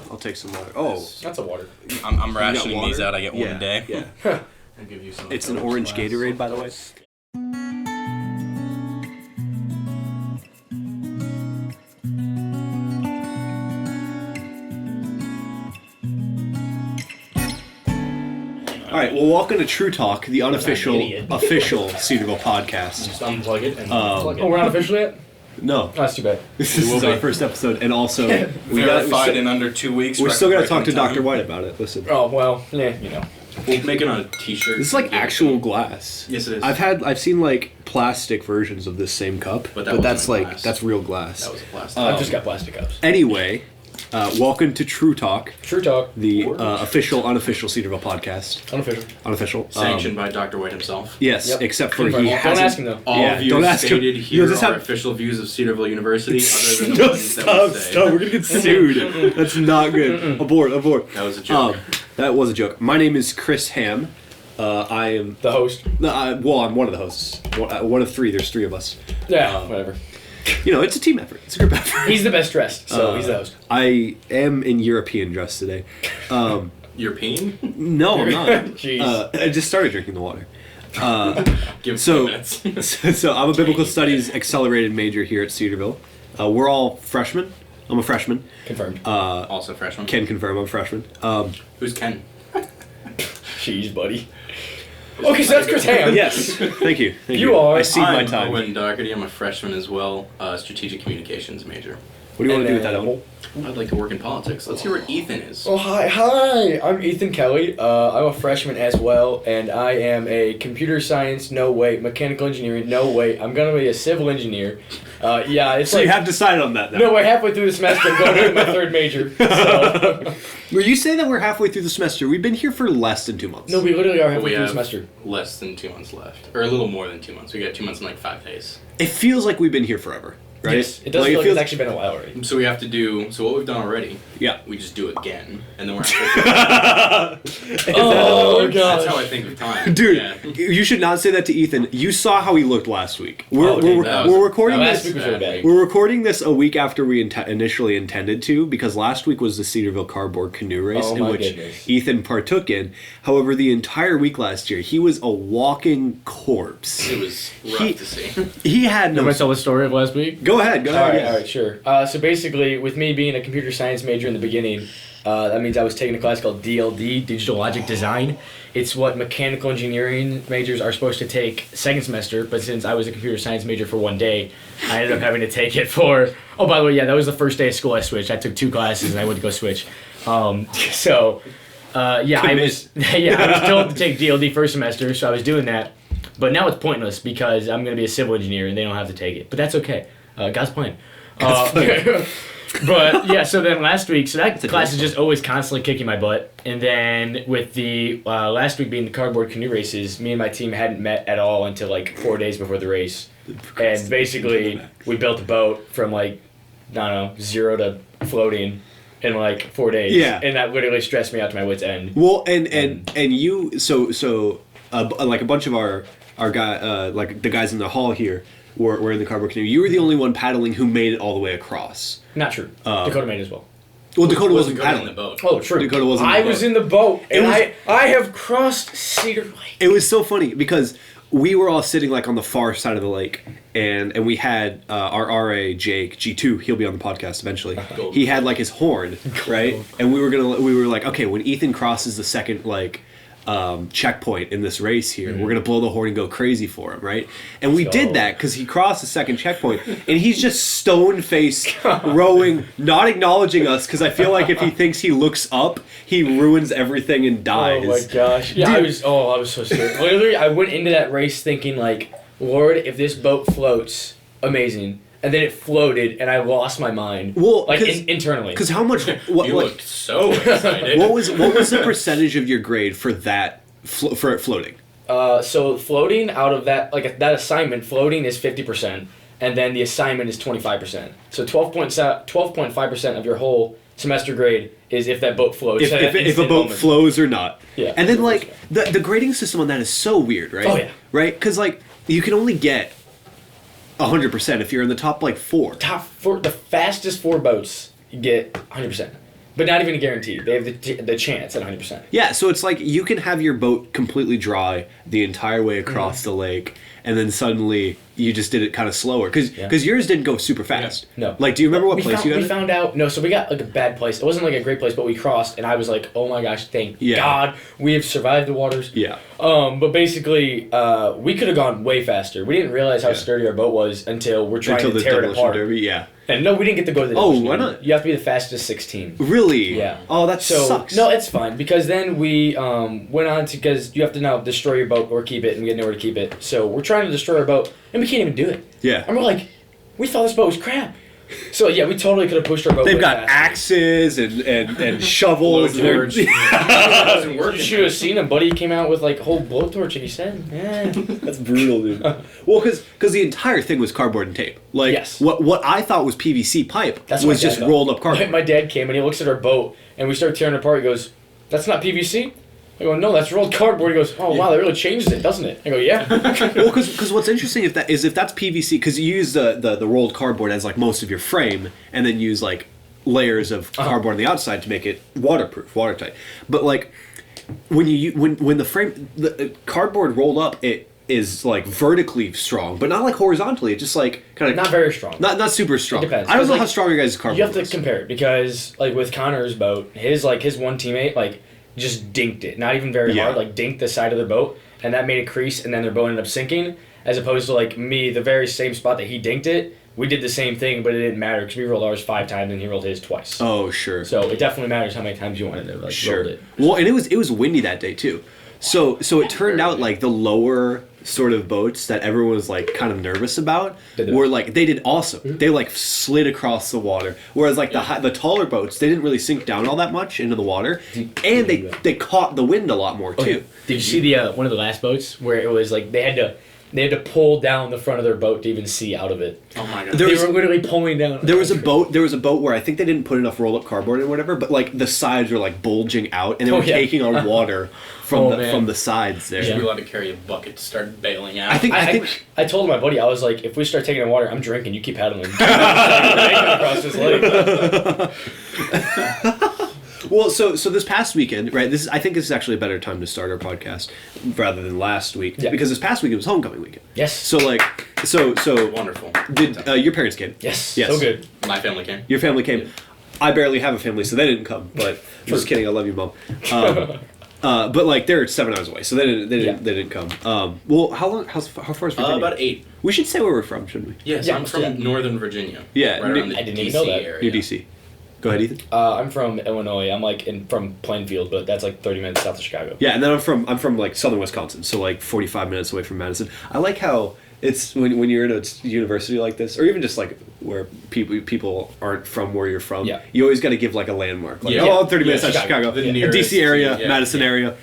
I'll take some water. Oh, that's a water. I'm rationing these out. I get one a day. Yeah. I'll give you some. It's an orange Gatorade, by the way. All right, well, welcome to True Talk, the unofficial, official Cedarville podcast. Just unplug it and plug it. Oh, we're not official yet? No. Oh, that's too bad. This is our first episode, and also we verified in under 2 weeks. We're still gonna talk to Dr. White about it. Listen. Oh well, yeah, you know. We'll make it on a T-shirt. This is like actual glass. Yes, it is. I've seen like plastic versions of this same cup, but that's like glass. That's real glass. That was a plastic. I've just got plastic cups. Anyway, welcome to True Talk. True Talk, the official, unofficial Cedarville podcast. Unofficial. Sanctioned by Dr. White himself. Yes, except for don't ask him though. All views stated here are official views of Cedarville University. Other than the ones that we say. Stop! We're gonna get sued. That's not good. Abort. That was a joke. That was a joke. My name is Chris Ham. I am the host. I'm one of the hosts. One of three. There's three of us. Yeah, whatever. You know, it's a team effort. It's a group effort. He's the best dressed, so he's the host. I am in European dress today. European? No, I'm not. Jeez. I just started drinking the water. Give 2 minutes. So I'm a biblical studies accelerated major here at Cedarville. We're all freshmen. I'm a freshman. Confirmed. Also freshman. Ken confirm I'm a freshman. Who's Ken? Jeez, buddy. Okay, so that's Chris Ham. Yes. Thank you. You are. I cede my time. I'm Owen Dougherty. I'm a freshman as well. Strategic communications major. What do you want to do with that, Owen? I'd like to work in politics. Let's hear what Ethan is. Oh, hi. I'm Ethan Kelly. I'm a freshman as well, and I am a computer science, no way, mechanical engineering, no way. I'm going to be a civil engineer. It's so you have decided on that now. No, we're halfway through the semester. I'm going to my third major. So. Well, you say that we're halfway through the semester. We've been here for less than 2 months. No, we literally are halfway through the semester. Less than 2 months left. Or a little more than 2 months. We got 2 months and like 5 days. It feels like we've been here forever. Right? Yes, it does feel like it's actually been a while already. So we have to do, what we've done already, yeah, we just do it again, and then we're oh, God. That's how I think of time. Dude, yeah. You should not say that to Ethan. You saw how he looked last week. We're recording this. Last week was really bad. We're recording this a week after we initially intended to, because last week was the Cedarville Cardboard Canoe Race, in which Ethan partook in. However, the entire week last year, he was a walking corpse. It was rough to see. He had no... You want to tell the story of last week? Go ahead. All right, sure. So basically, with me being a computer science major in the beginning, that means I was taking a class called DLD, Digital Logic Design. It's what mechanical engineering majors are supposed to take second semester, but since I was a computer science major for 1 day, I ended up having to take it for... Oh, by the way, yeah, that was the first day of school I switched. I took 2 classes and I went to go switch. I was told to take DLD first semester, so I was doing that. But now it's pointless because I'm going to be a civil engineer and they don't have to take it. But that's okay. God's plan. But yeah, so then last week, so that class is just always constantly kicking my butt. And then with the last week being the cardboard canoe races, me and my team hadn't met at all until like 4 days before the race. And basically, we built a boat from like, I don't know, 0 to floating in like 4 days. Yeah. And that literally stressed me out to my wit's end. Well, and you, so like a bunch of our guy, like the guys in the hall here, were in the cardboard canoe. You were the only one paddling who made it all the way across. Not true. Dakota made it as well. Well, Dakota wasn't paddling the boat. Oh, true. Dakota wasn't. I was in the boat, and I have crossed Cedar Lake. It was so funny because we were all sitting like on the far side of the lake, and we had our RA Jake G2. He'll be on the podcast eventually. He had like his horn, right? And we were like, okay, when Ethan crosses the second like checkpoint in this race here, we're gonna blow the horn and go crazy for him, right? And we did that because he crossed the second checkpoint, and he's just stone-faced rowing, not acknowledging us, because I feel like if he thinks he looks up, he ruins everything and dies. Oh my gosh! Yeah, I was so scared. Literally, I went into that race thinking like, Lord, if this boat floats, amazing. And then it floated, and I lost my mind. Well, like internally. Because how much? You looked so excited. What was the percentage of your grade for that for it floating? So floating out of that, like that assignment, floating is 50%, and then the assignment is 25%. So 12.5% of your whole semester grade is if that boat floats. If a boat flows or not. Yeah. And then like the grading system on that is so weird, right? Oh yeah. Right? Because like you can only get 100% if you're in the top like 4. Top 4, the fastest 4 boats, you get 100%. But not even a guarantee. They have the chance at 100%. Yeah, so it's like you can have your boat completely dry the entire way across the lake, and then suddenly you just did it kind of slower. Because yours didn't go super fast. Yeah. No. Like, do you remember what place you got? We found out... No, so we got, like, a bad place. It wasn't, like, a great place, but we crossed, and I was like, oh my gosh, thank God we have survived the waters. Yeah. But basically, we could have gone way faster. We didn't realize how sturdy our boat was until we're trying to tear it apart. Derby, yeah. And no, we didn't get to go to the Demolition why not? You have to be the fastest 16. Really? Yeah. Oh, that sucks. No, it's fine, because then we went on to... Because you have to now destroy your boat or keep it, and we had nowhere to keep it. So we're trying to destroy our boat, and we can't even do it. Yeah. And we're like, we thought this boat was crap. So yeah, we totally could have pushed our boat. They've got faster. axes and shovels. You should have seen him. Buddy came out with like a whole blowtorch, and he said, "Yeah, that's brutal, dude." Well, because the entire thing was cardboard and tape. Like what I thought was PVC pipe was just rolled up cardboard. My dad came and he looks at our boat, and we start tearing it apart. He goes, "That's not PVC." I go, "No, that's rolled cardboard." He goes, "Oh wow, that really changes it, doesn't it?" I go, "Yeah." Well, because what's interesting if that's PVC, because you use the rolled cardboard as like most of your frame, and then use like layers of cardboard on the outside to make it waterproof, watertight. But like when the cardboard rolled up, it is like vertically strong, but not like horizontally. It just like kind of not very strong. Not super strong. It depends. I don't know how strong your guys' cardboard. You have to compare it, because like with Connor's boat, his one teammate like just dinked it, not even very hard, like dinked the side of the boat, and that made a crease, and then their boat ended up sinking. As opposed to like me, the very same spot that he dinked it, we did the same thing, but it didn't matter because we rolled ours 5 times and he rolled his twice. Oh sure. So it definitely matters how many times you wanted to like roll it. Well, and it was windy that day too, so it turned out like the lower sort of boats that everyone was like kind of nervous about were like they did awesome. Mm-hmm. They like slid across the water, whereas like the taller boats, they didn't really sink down all that much into the water, and they caught the wind a lot more too. Did you see the one of the last boats where it was like they had to pull down the front of their boat to even see out of it? Oh my god! They were literally pulling down. There was a boat where I think they didn't put enough roll up cardboard and whatever, but like the sides were like bulging out, and they were taking on water from the sides there. You should be allowed to carry a bucket to start bailing out. I told my buddy, I was like, if we start taking in water, I'm drinking. You keep paddling. Across this lake. Well, so this past weekend, right? I think this is actually a better time to start our podcast rather than last week, because this past week it was homecoming weekend. Yes. So wonderful. Did your parents came? Yes. So good. My family came. Your family came. Yeah. I barely have a family, so they didn't come. But I'm just kidding. I love you, Mom. But like they're 7 hours away, so they didn't come. Well, how far is Virginia? About 8. We should say where we're from, shouldn't we? Yes, I'm from Northern Virginia. Yeah, right around the I didn't DC even know that. area. Near DC. Go ahead, Ethan. I'm from Illinois. I'm like from Plainfield, but that's like 30 minutes south of Chicago. Yeah, and then I'm from like southern Wisconsin, so like 45 minutes away from Madison. I like how it's when you're in a university like this, or even just like where people aren't from where you're from. Yeah. You always got to give like a landmark. Like, I'm 30 minutes out of Chicago, the DC area, Madison area,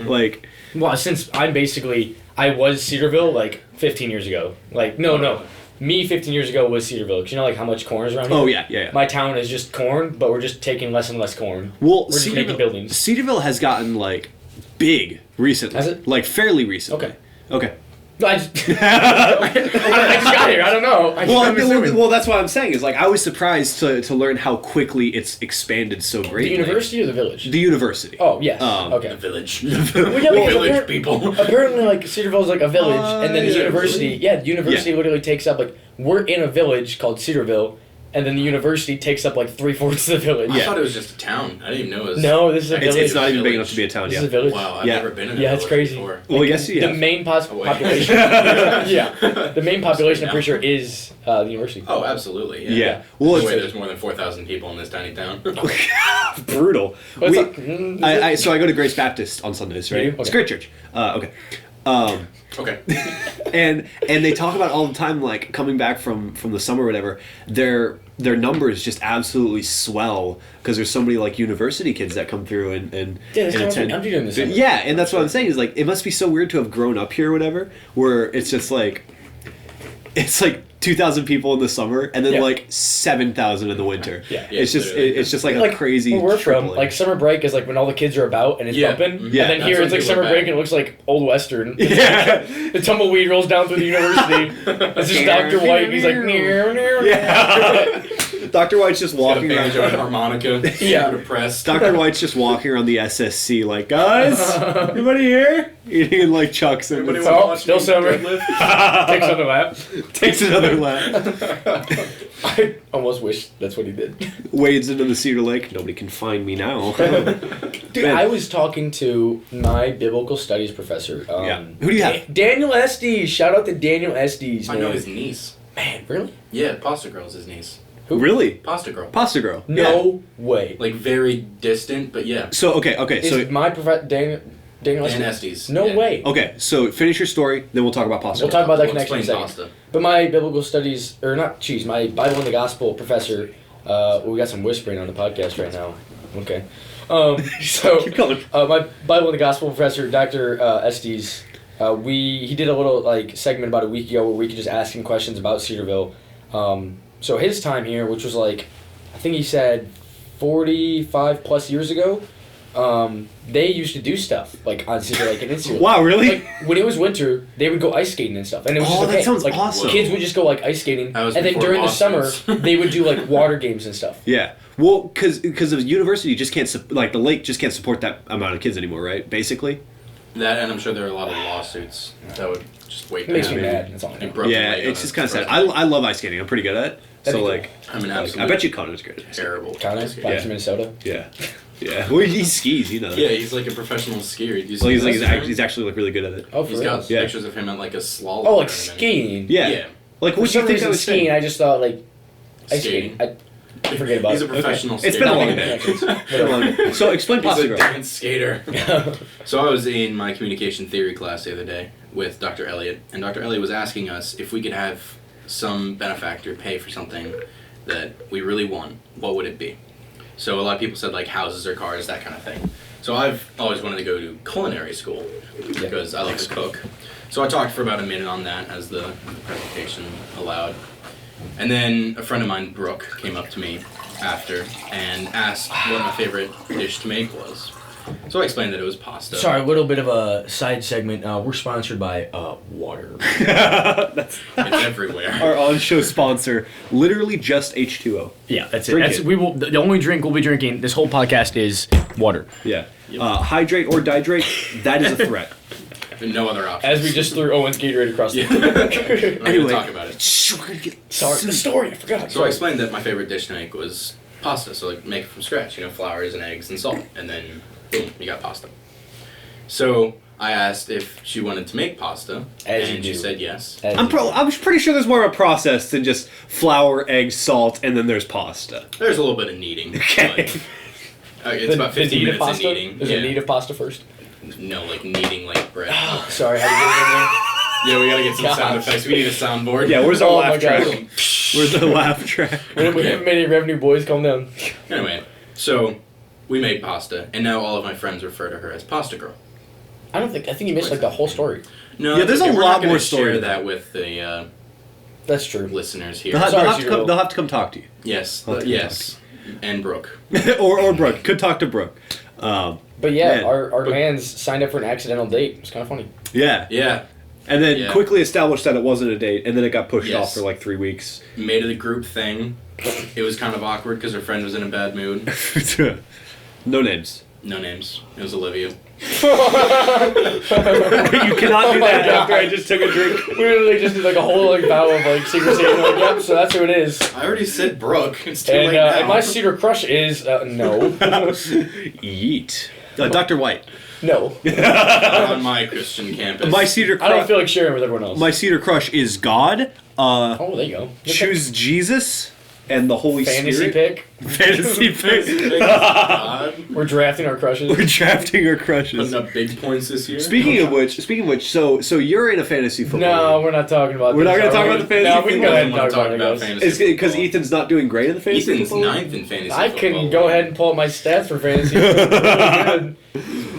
like. Well, since I was Cedarville like 15 years ago. Like no. Me 15 years ago was Cedarville, because you know like how much corn is around here? Oh yeah. My town is just corn, but we're just taking less and less corn. Well, we're just making buildings. Cedarville has gotten like big recently. Has it? Like fairly recently. Okay. No, I just got here. I don't know. Well, that's what I'm saying. Is like I was surprised to learn how quickly it's expanded so greatly. The university or the village? The university. Oh yes. Okay. The village. Village people. Apparently, like Cedarville is like a village, and then the university. Really? Yeah, the university literally takes up like we're in a village called Cedarville. And then the university takes up like 3/4 of the village. I thought it was just a town. I didn't even know it was... No, this is a village. It's not even big enough to be a town, This is a village. Wow, I've never been in a village it's crazy. before. Well, yes, you have. The main population... The main population, I'm pretty sure, is the university. Oh, absolutely, yeah. Well, there's more than 4,000 people in this tiny town. Brutal. Well, so I go to Grace Baptist on Sundays, right? Okay. It's a great church. Okay. Okay. and they talk about all the time, like coming back from the summer or whatever, their numbers just absolutely swell because there's so many like university kids that come through and attend. I'm doing this. Yeah, and that's what I'm saying is like it must be so weird to have grown up here or whatever, where it's just like it's like 2,000 people in the summer and then like 7,000 in the winter. Yeah. It's just like a crazy. Where we're from, tripling. like summer break is like when all the kids are about and it's bumping. Yeah. And then here it's like summer break and it looks like old western. Yeah. The tumbleweed rolls down through the university. It's just Dr. White. And he's like, near. Dr. White's just walking around. Banjo and harmonica. Yeah. Depressed. Dr. White's just walking around the SSC like, guys, anybody here? Eating like chucks and Anybody want to watch still me summer. deadlift? Takes another lap. takes another lap. I almost wish that's what he did. Wades into the Cedar Lake. Nobody can find me now. Dude, Man. I was talking to my biblical studies professor. Yeah. Who do you have? Daniel Estes. Shout out to Daniel Estes, I man. know his niece. Man, really? Yeah, Pasta Girl's his niece. Who? Really? Pasta Girl. Pasta Girl. No way. Like very distant, but yeah. So, okay. Is So, my professor Daniel And Estes? Estes. No yeah. way. okay. So, finish your story, then we'll talk about Pasta We'll Girl. talk about that We'll connection in a explain second. pasta. But my biblical studies, my Bible and the Gospel professor, we got some whispering on the podcast right now. Okay. Keep going. My Bible and the Gospel professor, Dr. Estes, he did a little like segment about a week ago where we could just ask him questions about Cedarville. So his time here, which was like, I think he said 45 plus years ago, they used to do stuff like on Cedar Lake and Instagram. Wow, really? Like when it was winter, they would go ice skating and stuff, and it was just Oh, okay. that sounds like, awesome. Kids would just go like ice skating, That was and then before during the summer lawsuits. they would do like water games and stuff. Yeah. Well, because the university just can't, like the lake just can't support that amount of kids anymore, right? Basically. That, and I'm sure there are a lot of lawsuits that would just wait. It makes to me happen. mad. That's all I know. And broken Yeah, leg it's on just his kind of sad. president. I love ice skating. I'm pretty good at it. That'd So be like, I'm an like, absolute I bet you Connor's good. terrible. Connor, ice skater. back Yeah. to Minnesota. Yeah. Yeah. Well, he skis, you know. Yeah, he's like a professional skier. Do you see Well, he's, this? he's actually like really good at it. Oh, for He's real? got Yeah. pictures of him at like a slalom. Oh, like tournament. skiing. Yeah. Yeah. Like, For what do you some think I reason, was skiing, saying? I just thought like ice Skating. skating. I forget about He's a it. professional It's skater. been a long Not day. connections. So explain He's Pasta a Girl. dance skater. So I was in my communication theory class the other day with Dr. Elliott, and Dr. Elliott was asking us if we could have some benefactor pay for something that we really want, what would it be? So a lot of people said like houses or cars, that kind of thing. So I've always wanted to go to culinary school because I like to cook. So I talked for about a minute on that as the presentation allowed. And then a friend of mine, Brooke, came up to me after and asked what my favorite dish to make was. So I explained that it was pasta. Sorry, a little bit of a side segment. We're sponsored by water. That's It's everywhere. our on-show sponsor. Literally just H2O. Yeah, that's it. Drink That's it. we will. The only drink we'll be drinking this whole podcast is water. Yeah. Hydrate or dihydrate, that is a threat. No other options. As we just threw Owen's Gatorade across Yeah. the. I'm not going Anyway. to talk about it. Sorry, the story. I forgot. So I explained that my favorite dish to make was pasta. So like make it from scratch, flours and eggs and salt, and then boom, you got pasta. So I asked if she wanted to make pasta, As you and she do. said yes. As- I'm pretty sure there's more of a process than just flour, eggs, salt, and then there's pasta. There's a little bit of kneading. Okay. But, it's about 15 knead of minutes of pasta? kneading. Is yeah. it knead of pasta first? No, like kneading like bread. Sorry, how do Yeah, we gotta get some Gosh. sound effects. We need a soundboard. Yeah, where's our Oh laugh my track? God. Where's the laugh track? you get it? We haven't made any revenue, boys. Calm down. Anyway, so we made pasta, and now all of my friends refer to her as Pasta Girl. I think you missed like the whole story. No, Yeah, it's there's okay. a We're lot not gonna more story share to that with the That's true. listeners here. They'll have, Sorry, they'll have to Cedar. come. They'll have to come talk to you, Yes, I'll have to yes, and Brooke. or Brooke. Could talk to Brooke. But yeah, Man. our mans signed up for an accidental date. It's kind of funny. Yeah, Yeah, and then Yeah. quickly established that it wasn't a date, and then it got pushed Yes. off for like 3 weeks. made it a group thing. It was kind of awkward because her friend was in a bad mood. No names. No names. It was Olivia. You cannot do that God. after I just took a drink. We literally just did like a whole like vow of like secrecy. And like, yep, so that's who it is. I already said Brooke. It's too And, late now. and my Cedar crush is no, Yeet. Dr. White. no. Not on my Christian campus. My Cedar I don't crush. feel like sharing with everyone else. My Cedar crush is God. Oh, there you go. Choose Jesus and the Holy Fantasy Spirit. pick. Fantasy pick. God. We're drafting our crushes. We're drafting our crushes. Putting up big points this year. Speaking of which, so you're in a fantasy football. No, league. we're not talking about. We're this. not gonna talk Are about we? the fantasy No, we can go football. ahead and I talk wanna about it, talk about guys. fantasy It's because football. Ethan's not doing great in the fantasy Ethan's football league? ninth in fantasy I football. can go ahead and pull up my stats for fantasy. Really good.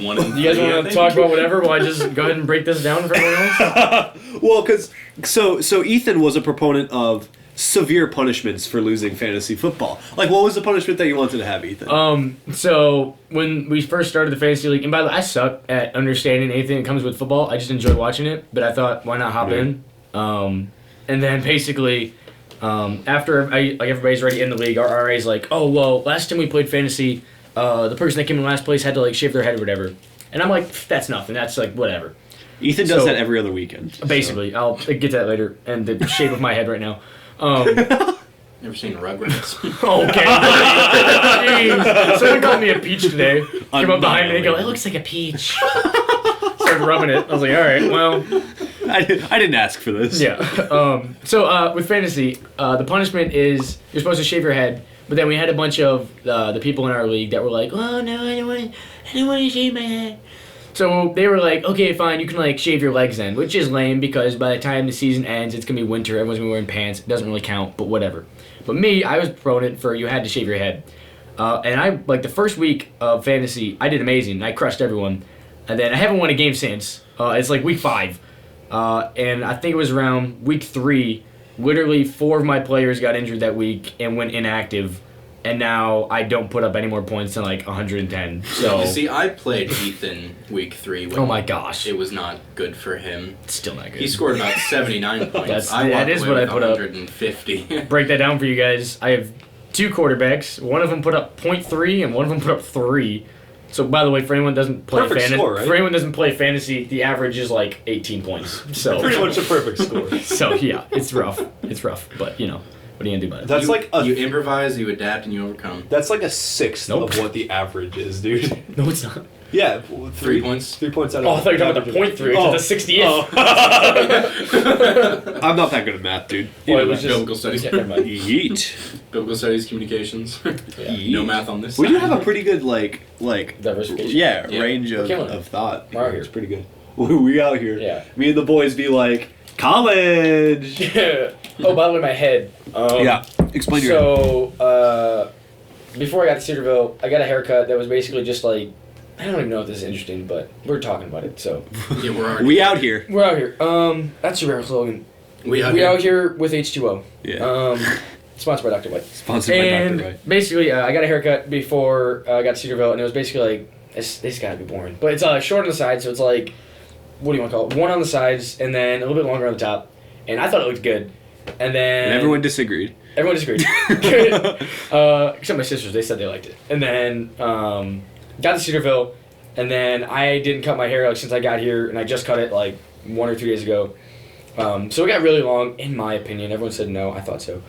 One in You guys three, I want to think. talk about whatever? While I just go ahead and break this down for everyone else? Well, because so Ethan was a proponent of severe punishments for losing fantasy football. Like, what was the punishment that you wanted to have, Ethan? So when we first started the fantasy league, and by the way, I suck at understanding anything that comes with football. I just enjoy watching it, but I thought, why not hop in? And then basically, After everybody's already in the league, our RA's like, oh well, last time we played fantasy, the person that came in last place had to like shave their head or whatever, and I'm like, that's nothing. That's like whatever. Ethan does that every other weekend. Basically, so. I'll get to that later. And the shape of my head right now. Never seen Rugrats? Okay. Jeez. Someone called me a peach today. Came up behind me and go, it looks like a peach. Started rubbing it. I was like, all right, well. I didn't ask for this. Yeah. So with fantasy, the punishment is you're supposed to shave your head. But then we had a bunch of the people in our league that were like, oh no, I don't want to shave my head. So they were like, okay, fine, you can like shave your legs then, which is lame because by the time the season ends, it's gonna be winter. Everyone's gonna be wearing pants. It doesn't really count, but whatever. But me, I was proponent for you had to shave your head. And I like the first week of fantasy, I did amazing. I crushed everyone, and then I haven't won a game since. It's like week 5, and I think it was around week 3. Literally 4 of my players got injured that week and went inactive. And now I don't put up any more points than like 110. So you see, I played Ethan week 3. When oh my gosh, it was not good for him. It's still not good. He scored about 79 points. That is what I put 150. up. Break that down for you guys. I have 2 quarterbacks. One of them put up 0.3 and one of them put up 3. So by the way, for anyone who doesn't play fantasy, right? For anyone who doesn't play fantasy, the average is like 18 points. So pretty much a perfect score. So yeah, it's rough. It's rough, but you know. What are you gonna do about it? That's you improvise, you adapt, and you overcome. That's like a sixth of what the average is, dude. No, it's not. Yeah, 3 points. 3 points out of. Oh, I thought you were talking about the 0.3, which is the 60th. I'm not that good at math, dude. Well, it was just biblical studies. Yeet. Biblical studies, communications. No math on this. We do have a pretty good like diversification. Yeah, range of thought. We're out here. It's pretty good. We out here. Yeah. Me and the boys be like college. Yeah. Oh, by the way, my head. Yeah. Explain your head. So, before I got to Cedarville, I got a haircut that was basically just like, I don't even know if this is interesting, but we're talking about it, so. Yeah, we out here. We're out here. That's your rare slogan. We out here with H2O. Yeah. Sponsored by Dr. White. Sponsored by Dr. White. Basically, I got a haircut before I got to Cedarville, and it was basically like, this gotta be boring. But it's short on the side, so it's like, what do you want to call it? 1 on the sides, and then a little bit longer on the top. And I thought it looked good. And then... And everyone disagreed. Except my sisters, they said they liked it. And then got to Cedarville, and then I didn't cut my hair since I got here, and I just cut it like 1 or 2 days ago. So it got really long, in my opinion. Everyone said no. I thought so.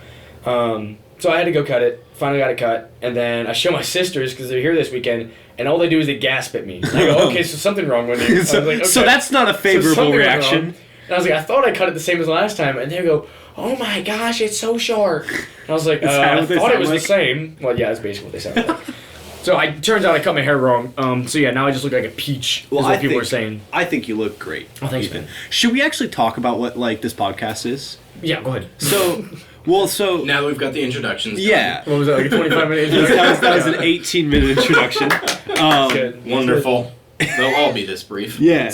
So I had to go cut it. Finally got it cut, and then I show my sisters because they're here this weekend, and all they do is they gasp at me. I go, okay, so something wrong with me. So that's not a favorable reaction. And I was like, I thought I cut it the same as last time, and they go, oh my gosh, it's so short. And I was like, I thought it was the same. Well, yeah, that's basically what they sound like. So it turns out I cut my hair wrong. So yeah, now I just look like a peach. Well, what people are saying. I think you look great. Oh, thanks, man. Should we actually talk about what like this podcast is? Yeah, go ahead. So now that we've got the introductions. Yeah. What was that? Like a 25-minute introduction? that was an 18-minute introduction. Wonderful. They'll all be this brief. Yeah.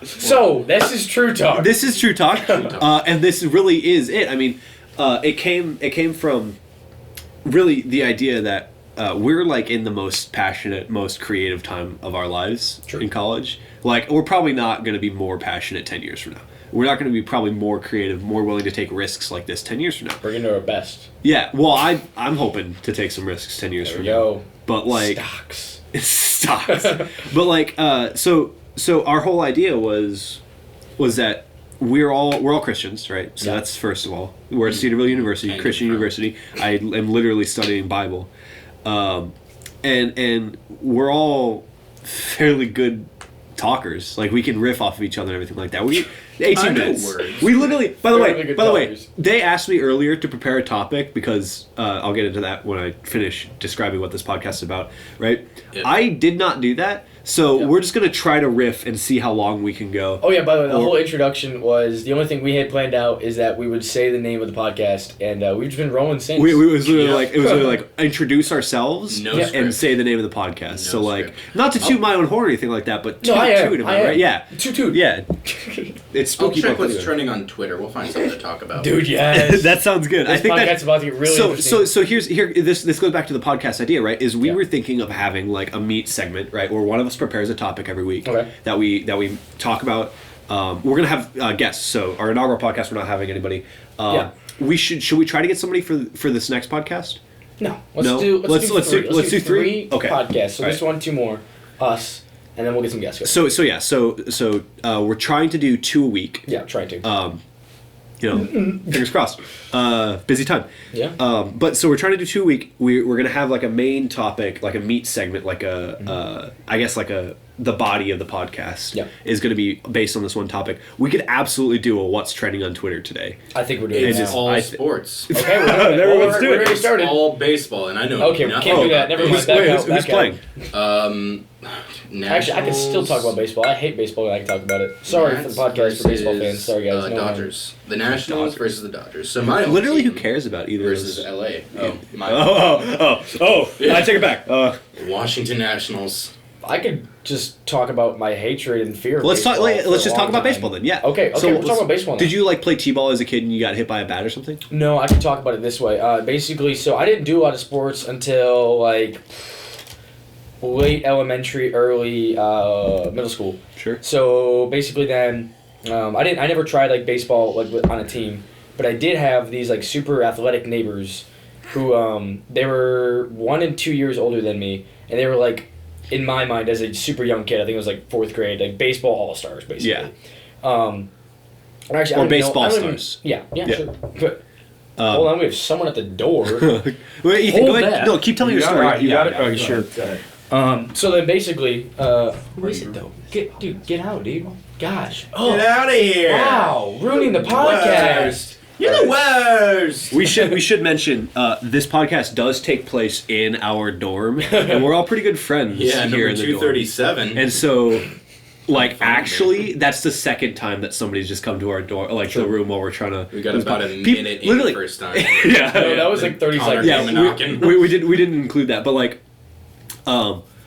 So this is True Talk. This is True Talk, and this really is it. I mean, it came from really the idea that we're like in the most passionate, most creative time of our lives in college. Like, we're probably not going to be more passionate 10 years from now. We're not going to be probably more creative, more willing to take risks like this 10 years from now. We're going to do our best. Yeah. Well, I'm hoping to take some risks 10 years from now. But like stocks. But like so our whole idea was that we're all Christians, right? So that's first of all. We're at Cedarville University, Christian University. I am literally studying Bible. And we're all fairly good talkers. Like, we can riff off of each other and everything like that. 18 minutes. Words. We literally, by the way, they asked me earlier to prepare a topic because I'll get into that when I finish describing what this podcast is about, right? Yep. I did not do that. So we're just going to try to riff and see how long we can go. Oh, yeah, by the way, the whole introduction was, the only thing we had planned out is that we would say the name of the podcast, and we've just been rolling since. It was literally like introduce ourselves and say the name of the podcast. So like, not to toot my own horn or anything like that, but toot him, right? Yeah. Toot. Yeah. It's spooky. I'll check what's trending on Twitter. We'll find something to talk about. Dude, yes. That sounds good. This I think podcast's about to get really interesting. So this goes back to the podcast idea, right? Is we were thinking of having like a meet segment, right, where one of us prepares a topic every week that we talk about. We're gonna have guests. So our inaugural podcast, we're not having anybody. should we try to get somebody for this next podcast? No. Let's do three okay. podcasts. So All this right. one, two more, us, and then we'll get some guests. So we're trying to do 2 a week. Yeah, try to. Fingers crossed. Busy time. Yeah. But so we're trying to do 2 a week. We're gonna have like a main topic, like a meat segment, like I guess like the body of the podcast is going to be based on this one topic. We could absolutely do a what's trending on Twitter today. I think we're doing it's that. all sports. Okay, we're doing it. Everyone's doing it. Already started. It's all baseball, and I know. Okay, we can't do that. Never mind. Who's playing? Actually, I can still talk about baseball. I hate baseball, and I can talk about it. Sorry for the podcast for baseball fans. Sorry, guys. Dodgers. The Nationals versus the Dodgers. So Literally, who cares about either versus LA? I take it back. Washington Nationals. I could just talk about my hatred and fear of Let's baseball. Let's just talk about baseball then. Yeah. Okay, we'll talk about baseball now. Did you like play t-ball as a kid and you got hit by a bat or something? No, I can talk about it this way. Basically, so I didn't do a lot of sports until like late elementary, early middle school. Sure. So basically, then I never tried like baseball like on a team, but I did have these like super athletic neighbors, who they were 1 and 2 years older than me, and they were like, in my mind as a super young kid, I think it was like 4th grade, like baseball all-stars basically. Yeah. Actually, or baseball stars. Yeah, sure. But hold on, we have someone at the door. Wait, Ethan, go ahead. No, keep telling your story. Right, you got it? Oh, sure. So then basically, who is it though? Get out, dude. Gosh. Oh. Get out of here. Wow, ruining the podcast. You're the worst. We should mention this podcast does take place in our dorm, and we're all pretty good friends. Yeah, here number in the 237. dorm. And so, like, actually, that's the second time that somebody's just come to our door, like the room while we're trying to. We got about a minute in the first time. Yeah, no, that was like 30 seconds. Yeah, we didn't include that, but like,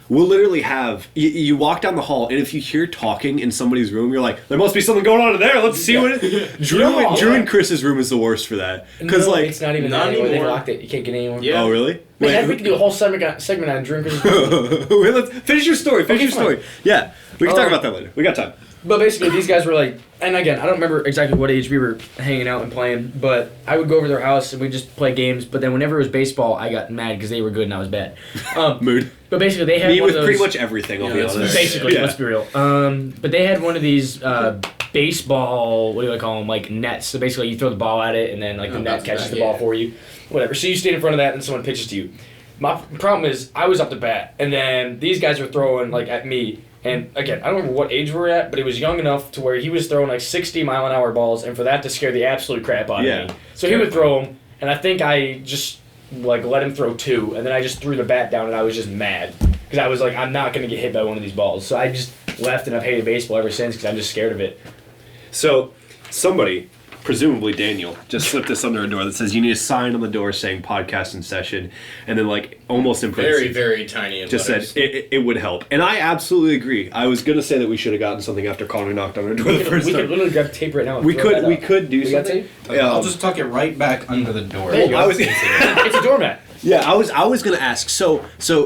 we'll literally have you walk down the hall, and if you hear talking in somebody's room, you're like, there must be something going on in there. Let's see what it. Drew and Chris's room is the worst for that because like it's not even that anymore. They locked it. You can't get anywhere. Yeah. Oh really? Wait, we can do a whole segment on Drew and Chris's room. Wait, let's finish your story. Yeah, we can talk about that later. We got time. But basically, these guys were like, and again, I don't remember exactly what age we were hanging out and playing, but I would go over to their house and we'd just play games. But then whenever it was baseball, I got mad because they were good and I was bad. Mood. But basically, they had me one with of those, pretty much everything. I'll be honest. Basically, let's be real. But they had one of these baseball, what do I call them, like nets. So basically, you throw the ball at it and then like the net catches the ball for you, whatever. So you stand in front of that and someone pitches to you. My problem is I was up to bat, and then these guys were throwing like at me. And again, I don't remember what age we were at, but it was young enough to where he was throwing like 60-mile-an-hour balls, and for that to scare the absolute crap out of me. So he would throw them, and I think I just like let him throw 2, and then I just threw the bat down, and I was just mad because I was like, I'm not gonna get hit by one of these balls. So I just left, and I've hated baseball ever since because I'm just scared of it. So somebody, presumably Daniel, just slipped us under a door that says you need a sign on the door saying podcast in session, and then like almost in parentheses, very, very tiny just letters. said it would help. And I absolutely agree. I was gonna say that we should have gotten something after Connor knocked on our door the first We time. could literally grab tape right now. And We throw that could up. do We got something. tape? I'll just tuck it right back under the door. There you go. I was It's a doormat. Yeah, I was gonna ask. So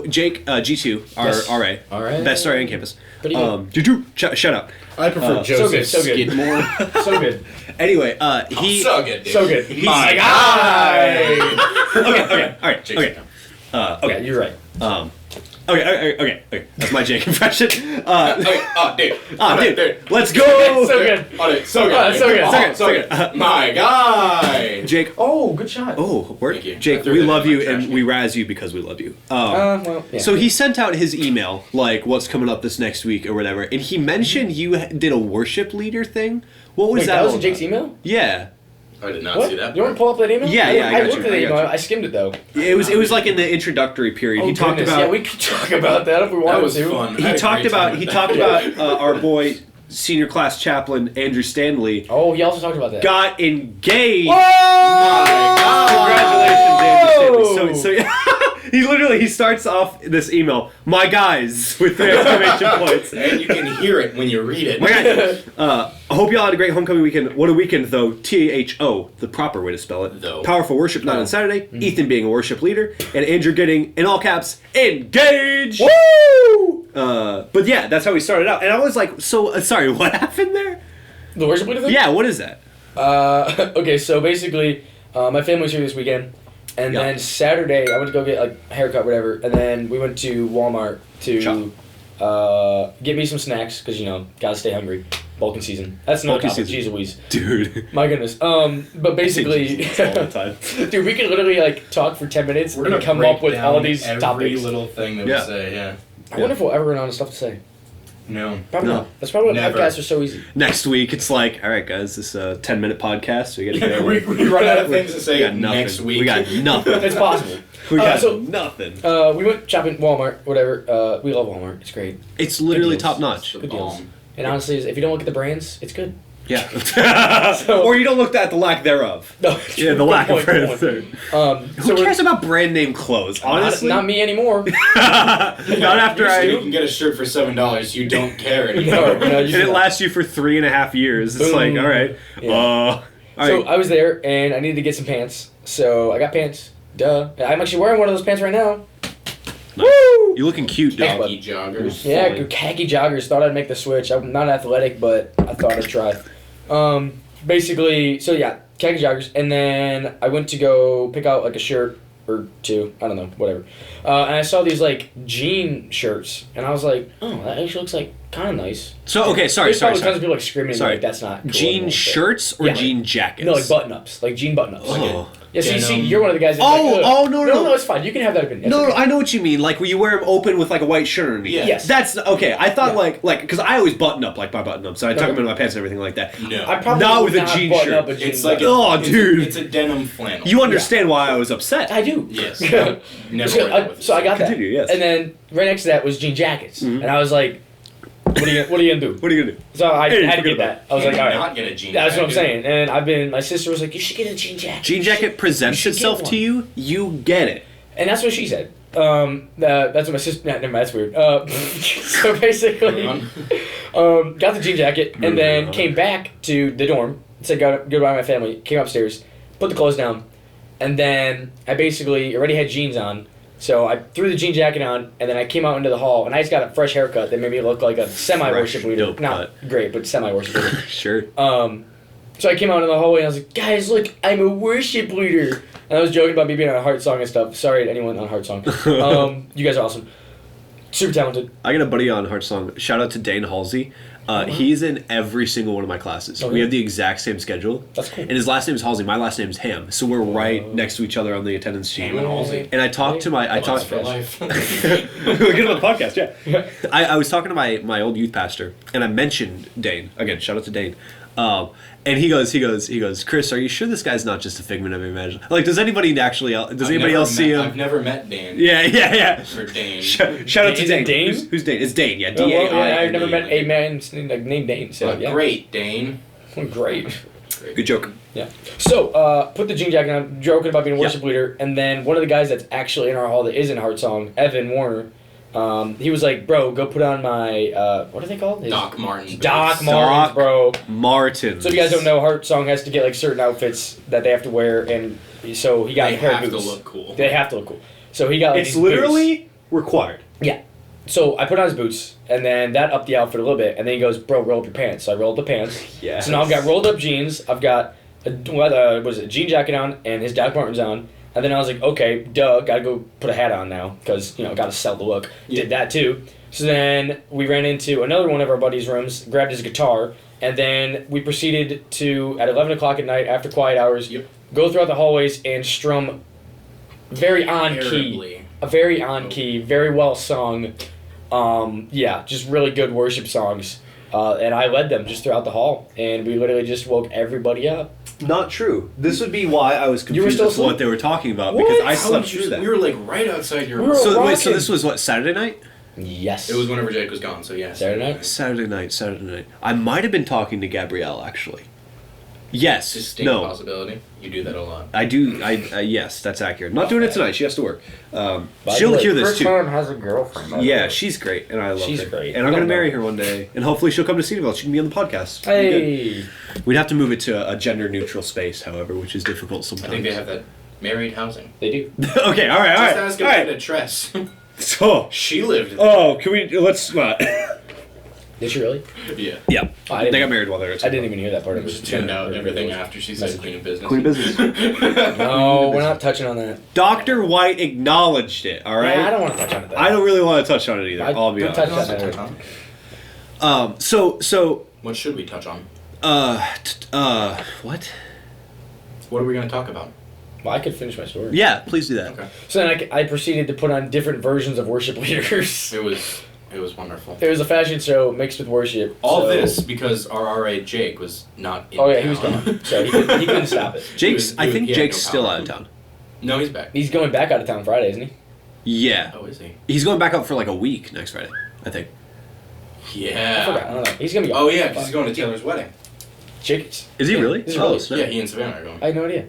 Jake, G2, our Yes. RA, RA. best RA on campus. Pretty good. G2, shout out. I prefer Joseph so good. Skidmore. So good. Anyway, he. So good, dude. So good. My guy. Okay, all right, Jake's okay. down. Okay, you're right. Okay. That's my Jake impression. Okay, dude. Dude, let's go. So good. Oh, dude, so good. Oh, so good. Oh, so good. My guy. Jake. Oh, good shot. Oh, word. Thank you. Jake, I threw we that love in you my trash and we razz you because we love you. Well, yeah. So he sent out his email, like what's coming up this next week or whatever, and he mentioned you did a worship leader thing. What was Wait, that? that was all in Jake's about? email? Yeah. I did not What? see that. You want to pull up that email? Yeah, I got looked you, at the I got email. you. I skimmed it though. It was like in the introductory period. Oh, He talked goodness. about. Yeah, we could talk about that if we wanted That was to. fun. He talked about our boy senior class chaplain Andrew Stanley Oh, he also talked about that. got engaged. Whoa! Congratulations, Andrew Stanley. So he starts off this email, my guys, with the exclamation points. And you can hear it when you read it. My guy, I hope y'all had a great homecoming weekend. What a weekend, though. THO, the proper way to spell it. Though. Powerful worship night on Saturday. Ethan being a worship leader, and Andrew getting, in all caps, engaged. Woo! But yeah, that's how we started out. And I was like, so sorry, what happened there? The worship leader thing? Yeah, what is that? Okay, so basically, My family was here this weekend. And then Saturday, I went to go get like a haircut, whatever. And then we went to Walmart to get me some snacks because gotta stay hungry. Bulking season. That's another topic. Jeez Louise, dude. My goodness. But basically, all the time. Dude, we could literally like talk for 10 minutes and come up with all these every topics. Little thing that we say. Yeah. I wonder if we'll ever run out of stuff to say. No. Probably not. That's probably why podcasts are so easy. Next week, it's like, all right, guys, this is a 10-minute podcast. We got to go. we run out of things to say next week. We got nothing. It's possible. We got nothing. We went shopping at Walmart, whatever. We love Walmart. It's great. It's literally top notch. Good deals. And honestly, if you don't look at the brands, it's good. Yeah. Or you don't look at the lack thereof. No. Yeah, the lack of brands. Who cares about brand name clothes? Honestly, not me anymore. Not after you can get a shirt for $7. You don't care anymore. And it lasts you for 3.5 years. It's like, all right. Yeah. All right. So I was there and I needed to get some pants. So I got pants. Duh. I'm actually wearing one of those pants right now. Nice. Woo! You're looking cute, dog. Khaki joggers. Yeah, khaki joggers. Thought I'd make the switch. I'm not athletic, but I thought I'd try. Basically, so yeah, khaki joggers. And then I went to go pick out like a shirt or two. I don't know, whatever. And I saw these like jean shirts. And I was like, oh, that actually looks like kind of nice. So, okay, sorry. There's probably tons of people like screaming like that's not cool. Jean shirts or jean jackets? No, like button-ups. Like jean button-ups. Oh. Yeah, so you see, you're one of the guys that's No, it's fine. You can have that opinion. No, I know what you mean. Like, where you wear them open with, like, a white shirt underneath. Yeah. Yes. That's, okay, I thought, like, because I always button up, like, my button-ups, and I tuck them in my pants and everything like that. No. I probably not would with a jean shirt. It's like, dude. It's a denim flannel. You understand why I was upset. I do. Yes. So I got that. Continue, yes. And then right next to that was jean jackets. Mm-hmm. And I was like, what are you gonna do? What are you gonna do? So I had to get that. I was like, all right. Not get a jean That's jacket. what I'm saying. And my sister was like, you should get a jean jacket. Jean jacket presents itself to you, you get it. And that's what she said. That's what my sister. Never mind, that's weird. So basically, got the jean jacket and then came back to the dorm. Said goodbye to my family. Came upstairs, put the clothes down, and then I basically already had jeans on. So I threw the jean jacket on, and then I came out into the hall, and I just got a fresh haircut that made me look like a semi-worship leader. Not great, but semi-worship leader. Sure. So I came out in the hallway, and I was like, guys, look, I'm a worship leader. And I was joking about me being on a Heart Song and stuff. Sorry to anyone on Heart Song. You guys are awesome. Super talented. I got a buddy on Heart Song. Shout out to Dane Halsey. He's in every single one of my classes. Okay. We have the exact same schedule. That's cool. And his last name is Halsey. My last name is Ham. So we're right next to each other on the attendance sheet. Ham and Halsey. And I talked to my... for life. We'll get on the podcast, yeah. I was talking to my old youth pastor, and I mentioned Dane. Again, shout out to Dane. And he goes, Chris, are you sure this guy's not just a figment of your imagination? Like, does anybody else see him? I've never met Dan. Yeah. Or Dane. Shout out to Dane. Dane? Who's Dane? It's Dane, yeah. Well, D-A-I-N-E. I've never met a man named Dane. So, yeah. Great, Dane. Great. Good joke. Yeah. So, put the jean jacket on, joking about being a worship leader, and then one of the guys that's actually in our hall that is in Heart Song, Evan Warner, he was like, bro, go put on my, what are they called? Doc Martens. Doc Martens, bro. Martens. So if you guys don't know, Heart Song has to get like certain outfits that they have to wear, and so he got a pair of boots. They have to look cool. They have to look cool. So he got like, it's these literally boots. required. Yeah. So I put on his boots, and then that upped the outfit a little bit, and then he goes, bro, roll up your pants. So I rolled the pants. Yeah. So now I've got rolled up jeans. I've got a jean jacket on and his Doc Martens on. And then I was like, okay, gotta go put a hat on now because, gotta sell the look. Yeah. Did that too. So then we ran into another one of our buddies' rooms, grabbed his guitar, and then we proceeded to, at 11 o'clock at night, after quiet hours, go throughout the hallways and strum very on-key. Very on-key, very well sung. Just really good worship songs. And I led them just throughout the hall. And we literally just woke everybody up. Not true. This would be why I was confused still as to what they were talking about. What? Because I slept through that. We were like right outside your room. So this was what, Saturday night? Yes. It was whenever Jake was gone, so yes. Saturday night. I might have been talking to Gabrielle, actually. Yes. Distinct possibility. You do that a lot. I do. Yes, that's accurate. Not doing it tonight. She has to work. She'll hear this too. Chris has a girlfriend. Yeah, she's great, and I love her. She's great. And I'm going to marry her one day, and hopefully she'll come to Cedarville. She can be on the podcast. Hey. We'd have to move it to a gender-neutral space, however, which is difficult sometimes. I think they have that married housing. They do. Okay, all right. Just ask Amanda Tress. So she lived there. Oh, can we... Let's not... Did she really? Yeah. Yeah. Oh, They got married while they were at I didn't even hear that part of it. Just tuned out everything after she said Queen of Business. Queen of Business. No, we're not touching on that. Dr. White acknowledged it, all right? Yeah, I don't want to touch on it. Though. I don't really want to touch on it either, I'll be don't honest. touch on that. So, What should we touch on? what? What are we going to talk about? Well, I could finish my story. Yeah, please do that. Okay. So then I proceeded to put on different versions of worship leaders. It was wonderful. It was a fashion show mixed with worship. All so- this because our RA Jake was not in Oh yeah, town. he was gone. So he couldn't stop it. I think he had Jake's no still power. out of town. No, he's back. He's going back out of town Friday, isn't he? Yeah. Oh, is he? He's going back out for like a week next Friday, I think. I forgot. I Yeah. don't know. He's gonna be. Oh, yeah, because he's going to Taylor's wedding. Chickens. Is he Yeah, really? this is Oh, really- snap. Yeah, he and Savannah are going. I had no idea.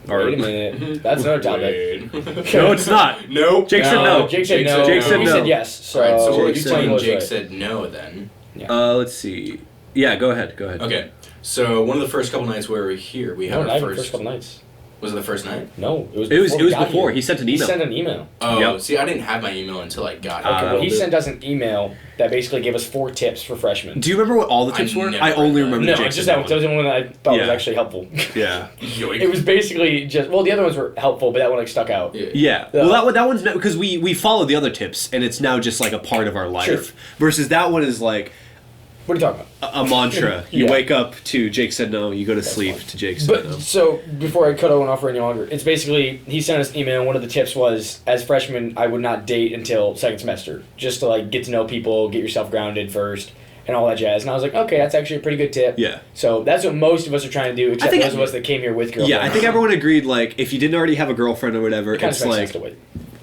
Or- Wait a minute. That's another job. Wait. No, it's not. Nope. Jake said no. Jake said Jake no. said no. He said yes. So, Alright, so we're Jake you said tell me explaining what's Jake right. said no then. Let's see. Yeah, go ahead. Okay, so one of the first couple nights we were here, we had No, our not even first... first couple nights. Was it the first night? No, it was. It was we got before. here. He sent an He email. sent an email. Oh, Yep. see, I didn't have my email until I got Okay, here. well, he that'll sent us an email that basically gave us 4 tips for freshmen. Do you remember what all the tips I were? never I only read that. remember No, the it's Jake's just that was the one that I thought was Yeah. actually helpful. Yeah. Yoink. It was basically just the other ones were helpful, but that one like stuck out. Yeah. Yeah. Well, that one's because we followed the other tips, and it's now just like a part of our life. Sure. Versus that one is like What are you talking about? a mantra. You Yeah. wake up to Jake said no. You go to sleep fine. to Jake said no. But so before I cut Owen off for any longer, it's basically he sent us an email. And one of the tips was, as freshmen, I would not date until second semester, just to like get to know people, get yourself grounded first, and all that jazz. And I was like, okay, that's actually a pretty good tip. Yeah. So that's what most of us are trying to do, except think- those of us that came here with girlfriends. Yeah, I think everyone agreed. Like, if you didn't already have a girlfriend or whatever, It kind it's of makes like sense to wait.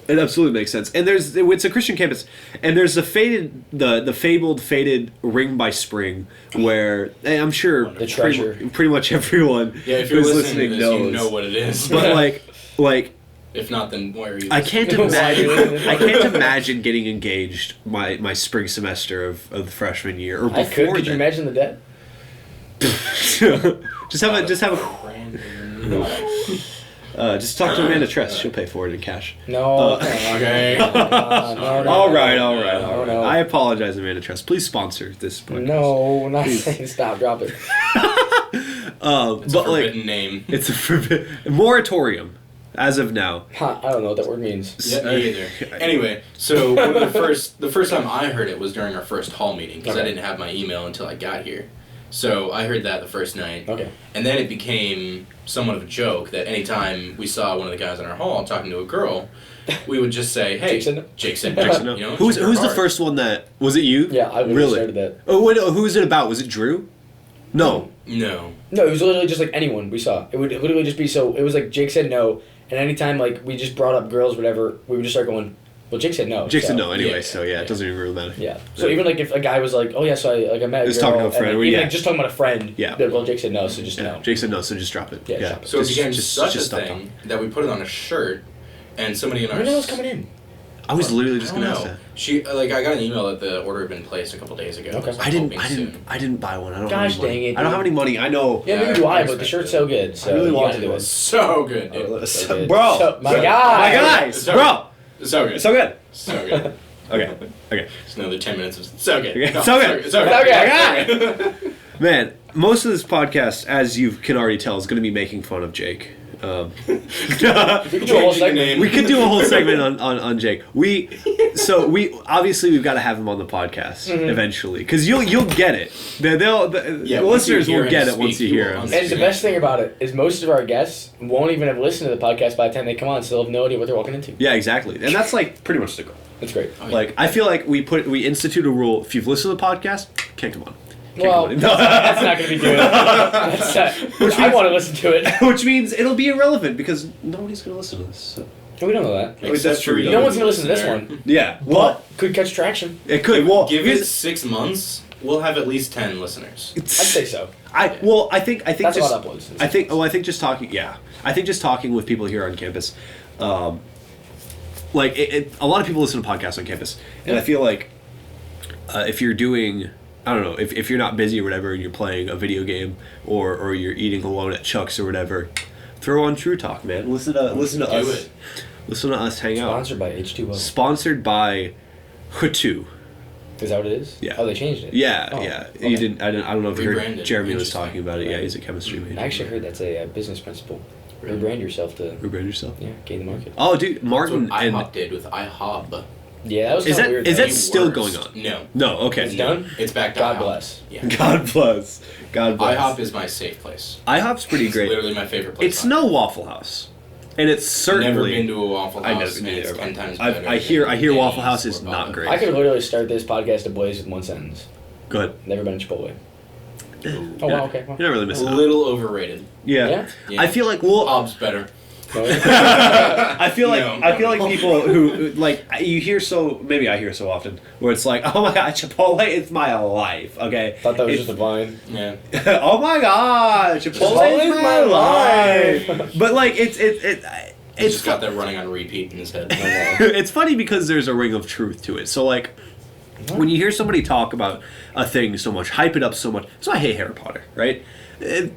it absolutely makes sense. And it's a Christian campus, and there's the fabled faded Ring by Spring, where and I'm sure The treasure. pretty much everyone Yeah, if you're who's listening to this, knows. you know what it is. But like If not, then why are you I listening? can't Why are you imagine. listening? I can't imagine getting engaged my spring semester of the freshman year or I before. could. Could you then. imagine the debt? just talk to Amanda Tress. She'll pay for it in cash. No. Okay. No. All right. No. I apologize, Amanda Tress. Please sponsor this podcast. No, not saying stop. Drop it. It's but a like forbidden name. it's a moratorium as of now. Huh, I don't know what that word means. Yeah, me either. Anyway, so one of the first time I heard it was during our first hall meeting because I Okay. didn't have my email until I got here. So I heard that the first night. Okay. And then it became somewhat of a joke that anytime we saw one of the guys in our hall talking to a girl, we would just say, "Hey, Jake said no." Jake said Jackson, no." no. You know, who's just work the hard. first one that was it? You? Yeah, I really started that. Oh wait, who was it about? Was it Drew? No. No. No, it was literally just like anyone we saw. It would literally just be so. It was like Jake said no, and anytime like we just brought up girls, whatever, we would just start going. Well, Jake said no. Jake so, said no anyway, yeah, so yeah, it doesn't even really matter. Yeah. So even like if a guy was like, oh yeah, so I met a Just girl, talking to a friend, and, or like, even yeah. like just talking about a friend. Yeah. they'd, well, Jake said no, so just Yeah. no. Jake said no, so just drop it. Yeah, Yeah. drop it. So it became such a stop thing that we put it on a shirt, and somebody in our When was coming in? I was literally just I don't gonna ask know. that. She I got an email that the order had been placed a couple days ago. Okay. So I I'm didn't hoping soon. buy one. I don't Gosh have any money. dang it, I don't dude. have any money. I know. Yeah, Yeah, neither do I I, but the expect shirt's it. so good. So really you want gotta to do do it. So good, dude. So good. Bro, So- my so- guy. my guys, So bro, So good. it's so good. So good. Okay. Just another 10 minutes of so good. Okay, No, so good. So good. Okay. Man, most of this podcast, as you can already tell, is going to be making fun of Jake. We could do a whole segment. We could do a whole segment on Jake. We obviously we've got to have him on the podcast eventually because you'll get it. The Yeah, the once you listeners hear will him get it speak, once you you hear will him. understand. And the best thing about it is most of our guests won't even have listened to the podcast by the time they come on, so they'll have no idea what they're walking into. Yeah, exactly, and that's like pretty much the goal. That's great. Oh, yeah. Like I feel like we institute a rule: if you've listened to the podcast, can't come on. Can't Well, come on. that's not going to be good. That's not, I want to listen to it. Which means it'll be irrelevant because nobody's going to listen to this. So. We don't know that. Wait, that's true. No one's going to listen to this one. Yeah, But could catch traction. it could. Well, Give it here's- 6 months, we'll have at least 10 listeners. I'd say so. I think That's just a lot of uploads. I think just talking. Yeah, I think just talking with people here on campus. Like a lot of people listen to podcasts on campus, and I feel like if you're doing, I don't know, if you're not busy or whatever, and you're playing a video game or you're eating alone at Chuck's or whatever, throw on True Talk, man. Listen to Do us. it. Listen to us hang out. Sponsored by H2O. Sponsored by Hutu. Is that what it is? Yeah. Oh, they changed it. Yeah, Oh, yeah. okay. You didn't. I don't know if you heard Rebranded. Jeremy was Interesting. talking about it. Yeah, he's a chemistry major. I actually heard that's a business principle. Rebrand yourself to Rebrand yourself. gain the market. Oh, dude, That's Martin what and IHOP did with IHOB. Yeah, that was is kinda that weird. is though. that still Worst. going on? No. No. Okay. It's done? It's back to God IHOP. bless. Yeah. God bless. God bless. IHOP is my safe place. IHOP's pretty It's great. literally my favorite place. It's no Waffle House, and it's certainly. Never been to a Waffle I House. never and did it's either. 10 times I better. hear than Waffle Denny's House is or not Bubba. great. I could literally start this podcast ablaze with one sentence. Go ahead. Never been to Chipotle. You're Oh, wow, okay. Well. not really A missing out. little overrated. Yeah. Yeah. I feel like Bob's better. I feel like No. I feel like people who like you hear so maybe I hear so often where it's like, oh my god, Chipotle is my life. Okay. Thought that was It's- just a vine. Yeah. oh my god, Chipotle is my life. But like He's it's just got that running on repeat in his head. it's funny because there's a ring of truth to it. So like when you hear somebody talk about a thing so much, hype it up so much. So I hate Harry Potter, right?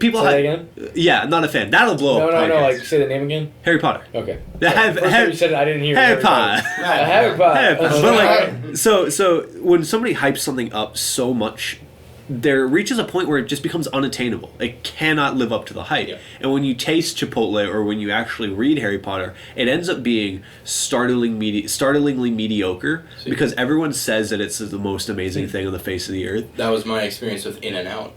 People Say that hype- again? Yeah, I'm not a fan. That'll blow No, up. no, no. podcasts. Like, say the name again. Harry Potter. Okay. Have- First time you said it, I didn't hear. Harry Potter. Harry Potter. Harry Potter. But like, so when somebody hypes something up so much, there reaches a point where it just becomes unattainable. It cannot live up to the hype. Yeah. And when you taste Chipotle or when you actually read Harry Potter, it ends up being startlingly mediocre See. because everyone says that it's the most amazing thing on the face of the earth. That was my experience with In-N-Out.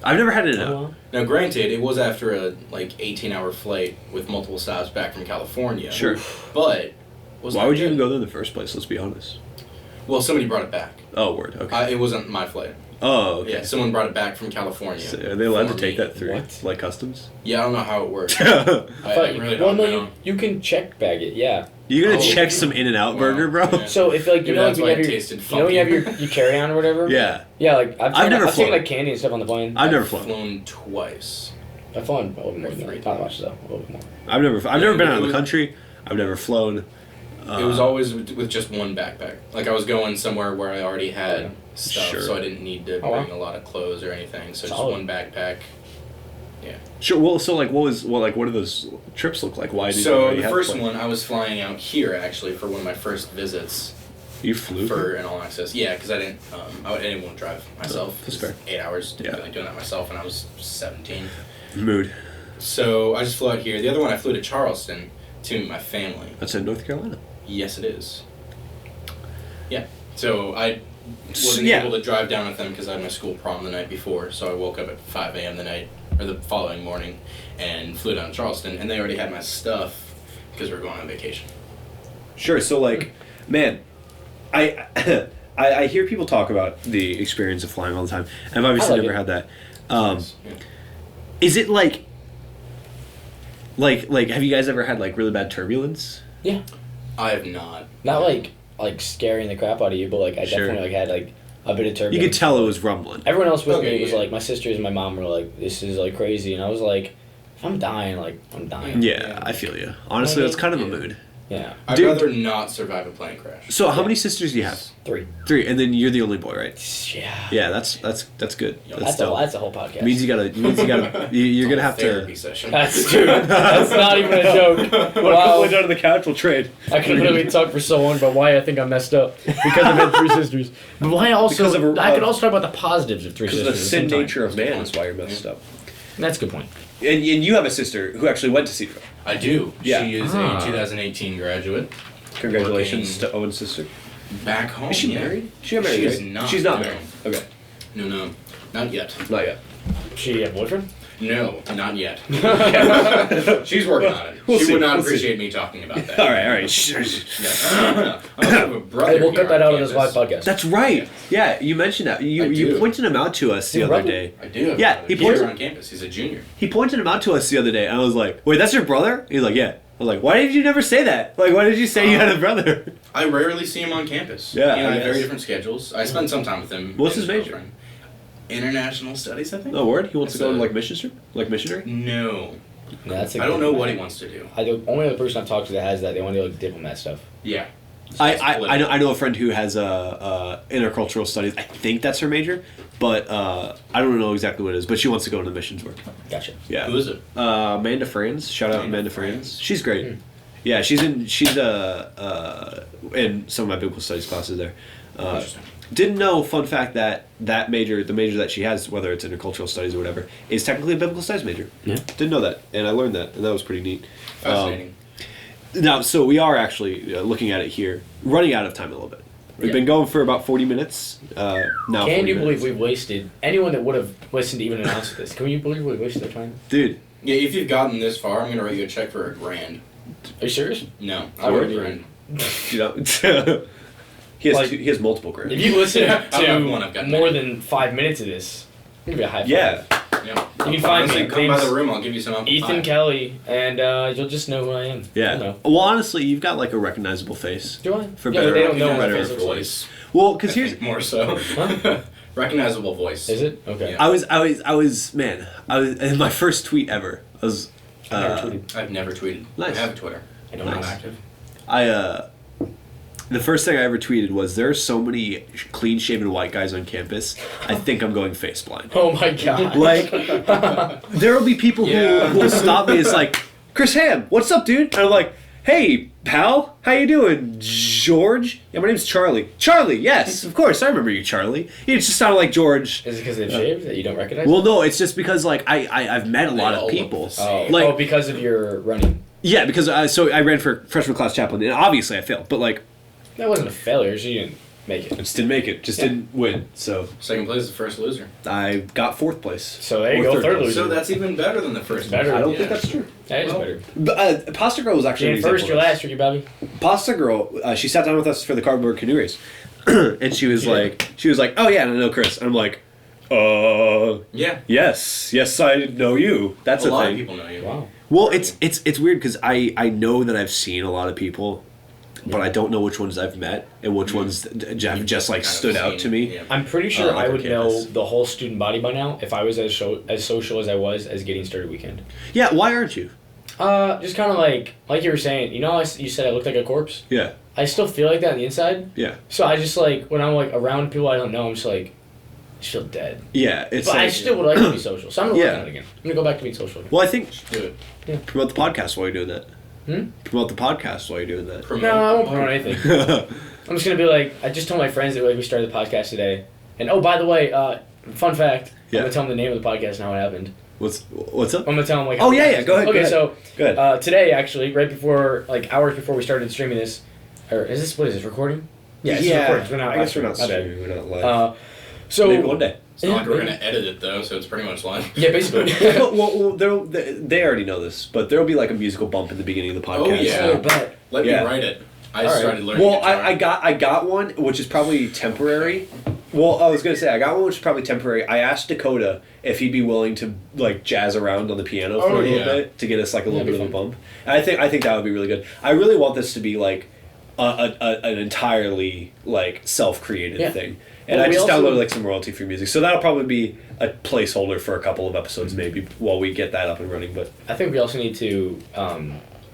I've never had it Oh, now. well. Now, granted, it was after a 18-hour flight with multiple stops back from California. Sure. But was Why that would you good? even go there in the first place? Let's be honest. Well, somebody brought it back. Oh, word. Okay. It wasn't my flight. Oh, okay. Yeah, someone brought it back from California. So are they allowed to for take me. that through, What? like customs? Yeah, I don't know how it works. You're I really don't know. You can check bag it. Yeah. gonna Oh, check okay. some In-N-Out Wow. burger, bro? Yeah. So if like you Maybe know like that's when why you have it your tasted you know when you have funky. your carry on or whatever. Yeah. Yeah, like I've never I've taken flown. like candy and stuff on the plane. I've never flown. Flown twice. I've flown a little more than Three that. Not much though. A little bit more. I've never been out of it the was- country. I've never flown. It was always with just one backpack. Like I was going somewhere where I already had stuff, Sure. so I didn't need to Oh, wow. bring a lot of clothes or anything. So just Solid. one backpack. Sure. Well, so like, what do those trips look like? Why did So why you the have first to- one, I was flying out here actually for one of my first visits You flew. for an all access. Yeah, because I didn't want to drive myself. That's It's fair. 8 hours Yeah. doing that myself, and I was 17. Mood. So I just flew out here. The other one, I flew to Charleston to meet my family. That's in North Carolina. Yes, it is. Yeah. So I So, wasn't yeah. able to drive down with them because I had my school prom the night before. So I woke up at 5 a.m. the following morning, and flew down to Charleston. And they already had my stuff because we were going on vacation. Sure. So like, man, I I hear people talk about the experience of flying all the time. I've obviously I like never it. had that. Yeah. Is it like have you guys ever had like really bad turbulence? Yeah. I have not. Not like scaring the crap out of you, but like I Sure. definitely like had like a bit of turbulence. You could tell it was rumbling. Everyone else with Okay, me was yeah. like my sisters and my mom were like, "This is like crazy," and I was like, "If I'm dying, like I'm dying." Yeah, I feel you. Honestly, that's kind of a mood. Yeah. I'd Dude. rather not survive a plane crash. So how many sisters do you have? 3. 3, and then you're the only boy, right? Yeah. Yeah, that's good. That's dope. a whole podcast. Means you're gonna have Therapy to. session. That's dude. That's not even a joke. Wow. down to the couch, we'll trade. I could literally talk for so long about why I think I'm messed up because I've had 3 sisters. But why also? Because of I could also talk about the positives of 3 Because sisters. of the at sin the same time. nature of man is why you're messed up. That's a good point. And you have a sister who actually went to Cedar. I do. Yeah. She is Ah. a 2018 graduate. Congratulations Working to Owen's sister. back home. Is she yeah. married? She got married. She is right? not. She's not No. married. Okay, No, not yet. not yet. She have a boyfriend? No, not yet. She's working on it. We'll She see, would not we'll see. appreciate me talking about that. all right. Yeah. I have a brother Hey, we'll here cut that on out of this live campus. podcast. That's right. Yeah, you mentioned that. I You do. pointed him out to us the Your other brother? day. I do. have a Yeah, brother he here pointed- on campus. He's a junior. He pointed him out to us the other day, and I was like, "Wait, that's your brother?" He's like, "Yeah." I was like, "Why did you never say that? Like, why did you say you had a brother?" I rarely see him on campus. Yeah, He and I I have very guess. different schedules. I spend some time with him. What's and his major? girlfriend. International studies, I think. No word. He wants It's to go a- to like missionary. No. No, that's a I don't good know one. what he wants to do. The only other person I've talked to that has that, they want to do like diplomat stuff. Yeah. I know a friend who has a intercultural studies. I think that's her major, but I don't know exactly what it is. But she wants to go into missions work. Gotcha. Yeah. Who is it? Amanda Franz. Shout out Amanda Amanda Franz. Franz. She's great. Yeah, she's in some of my biblical studies classes there. Interesting. Didn't know, fun fact, that the major that she has, whether it's intercultural studies or whatever, is technically a biblical studies major. Yeah. Didn't know that, and I learned that, and that was pretty neat. Fascinating. Now, so we are actually looking at it here, running out of time a little bit. We've been going for about 40 minutes. Now, Can you believe we've wasted anyone that would have listened to even an ounce of this? Can you believe we wasted their time? Dude. Yeah, if you've gotten this far, I'm gonna write you a check for $1,000. Are you serious? No, I I want wouldn't $1,000. You know, he has multiple grants. If you listen I've got to one. more than 5 minutes of this, it's gonna be a high five. Yeah. Yeah. You can find Honestly, me. come by Name's the room. I'll give you some. Ethan Kelly, and you'll just know who I am. Yeah. You'll know. Well, honestly, you've got like a recognizable face. Do I? For yeah, better, but they don't know for what my better face or looks for like. worse. Well, because I here's think more so. Huh? Recognizable voice. Is it? Okay. Yeah. I was in my first tweet ever. I was I never tweeted. I've never tweeted. Nice. I have a Twitter. I don't I'm know. not active. The first thing I ever tweeted was, there are so many clean-shaven white guys on campus, I think I'm going face blind. Oh my god. Like, there will be people Yeah. who will stop me. It's like, Chris Ham, what's up, dude? And I'm like, hey, pal, how you doing? George? Yeah, my name's Charlie. Charlie, yes, of course, I remember you, Charlie. You just sounded like George. Is it because they've shaved that you don't recognize? Well, no, it's just because, like, I've met a lot They of all people. look the same. Like, because of your running. yeah, because so I ran for freshman class chaplain, and obviously I failed, but, like, That wasn't a failure, so you didn't make I it. just didn't make it, just didn't win. So Second place is the first loser. I got fourth place. So there you Or go, third place. loser. So that's even better than the first. Better. one. I don't Yeah. think that's true. That is Well, better. But Pasta Girl was actually You're an first, example you're of last, Ricky Bobby. this. Pasta Girl, she sat down with us for the cardboard canoe race, and she was like, oh yeah, and I know Chris, and I'm like, Yeah. yes, I know you. That's a a lot thing. of people know you. Wow. Well, it's weird because I know that I've seen a lot of people, but I don't know which ones I've met and which ones have just like Kind of stood out seen, to me. yeah. I'm pretty sure like I our would campus. know the whole student body by now if I was as social as I was as getting started weekend. Yeah, why aren't you? Just kind of like you were saying, you know how you said I looked like a corpse? Yeah, I still feel like that on the inside. yeah, So I just like, when I'm like around people I don't know, I'm just like, I just feel dead. yeah. It's But I like, still would like to be social. So I'm going to work Yeah. on it again. I'm going to go back to being social again. well, I think Do it. promote the podcast while you're doing that. Hmm? Promote the podcast while you're doing that. Promote. No, I won't promote anything. I'm just going to be like, I just told my friends that like, we started the podcast today. And oh, by the way, fun fact, Yeah. I'm going to tell them the name of the podcast and how it happened. What's up? I'm gonna tell them like. Oh, how yeah, the yeah, podcast- go ahead, Okay, go so Go ahead. today actually, right before hours before we started streaming this, or is this what is this recording? Yeah, it's recording. We're not. I guess we're not My bad. streaming. We're not live. So Maybe one day. It's not like we're gonna edit it though, so it's pretty much live. Yeah, basically. They already know this, but there will be like a musical bump in the beginning of the podcast. Oh, yeah. Oh, bet. Let Yeah. me write it. I Alright. started learning. Well, guitar. I got one, which is probably temporary. Well, I was gonna say I got one, which is probably temporary. I asked Dakota if he'd be willing to like jazz around on the piano for a Oh, little yeah. bit to get us like a little That'd bit be of a bump. And I think that would be really good. I really want this to be like an entirely like self-created Yeah. thing. And Well, I we just also- downloaded like some royalty-free music, so that'll probably be a placeholder for a couple of episodes maybe while we get that up and running. But I think we also need to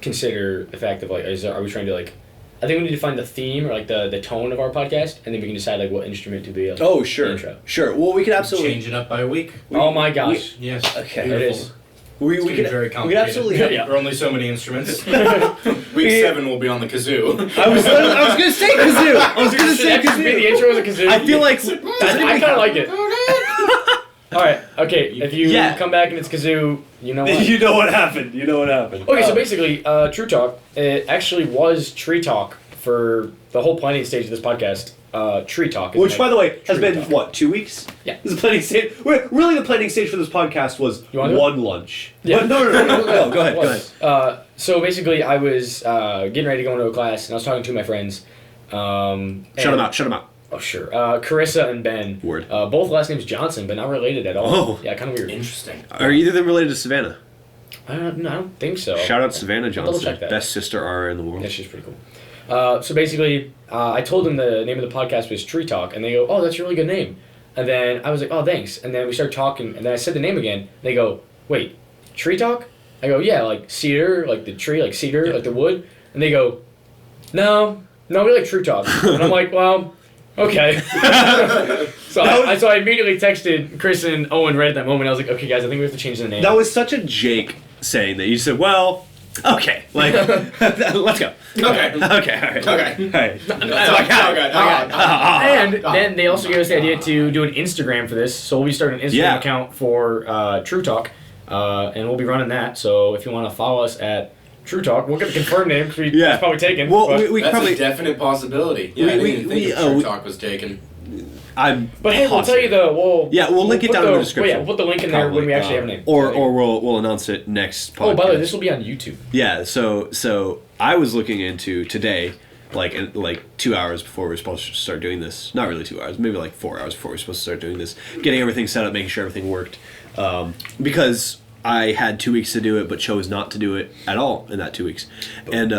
consider the fact of like, are we trying to like? I think we need to find the theme or like the tone of our podcast, and then we can decide like what instrument to be. Like, oh the sure, intro. sure. Well, we could absolutely change it up by a week. Oh my gosh. Yes. Okay. There it is. We It's could getting very we could complicated. absolutely have, Yeah. There are only so many instruments. Week 7 will be on the kazoo. I was gonna say kazoo. I was gonna Should say that just be the kazoo. intro as a kazoo? I feel like I kind of like it. All right. Okay. If you Yeah. come back and it's kazoo, you know what? you know what happened. You know what happened. Okay, so basically, True Talk, it actually was Tree Talk for the whole planning stage of this podcast. Tree Talk. is Which, my- by the way, has Tree been Talk. what, 2 weeks? Yeah. This is the planning stage. Really, the planning stage for this podcast was You wanna do it? one lunch. Yeah. But no. Go ahead. Go ahead. So basically, I was getting ready to go into a class, and I was talking to my friends. Shut them out. Shut them out. Oh, sure. Carissa and Ben. Word. Both last names Johnson, but not related at all. Oh. Yeah, kind of weird. Interesting. Are either of them related to Savannah? I don't think so. Shout out Savannah Double Johnson, check that. best sister RA in the world. Yeah, she's pretty cool. So basically, I told them the name of the podcast was Tree Talk, and they go, "Oh, that's a really good name." And then I was like, "Oh, thanks." And then we started talking, and then I said the name again. They go, "Wait, Tree Talk?" I go, "Yeah, like cedar, like the tree, like cedar, like the wood." And they go, "No, we like True Talk." And I'm like, "Well, okay." So I immediately texted Chris and Owen right at that moment. I was like, "Okay, guys, I think we have to change the name." That was such a Jake saying that. You said, well, Okay, like, let's go. Okay. Okay, all right. Okay. All right. And then they also gave us the idea to do an Instagram for this, so we'll be starting an Instagram account for True Talk, and we'll be running that. So if you want to follow us at True Talk, we'll get the confirmed name because it's probably taken. Well, but we That's probably a definite possibility. Yeah, I didn't even think True Talk was taken. But hey, we'll tell you we'll link it down in the description. We'll put the link in there when we actually have a name. Or we'll announce it next podcast. Oh, by the way, this will be on YouTube. Yeah, so I was looking into today, like 2 hours before we were supposed to start doing this. Not really 2 hours, maybe like 4 hours before we were supposed to start doing this. Getting everything set up, making sure everything worked. Because I had 2 weeks to do it, but chose not to do it at all in that 2 weeks. And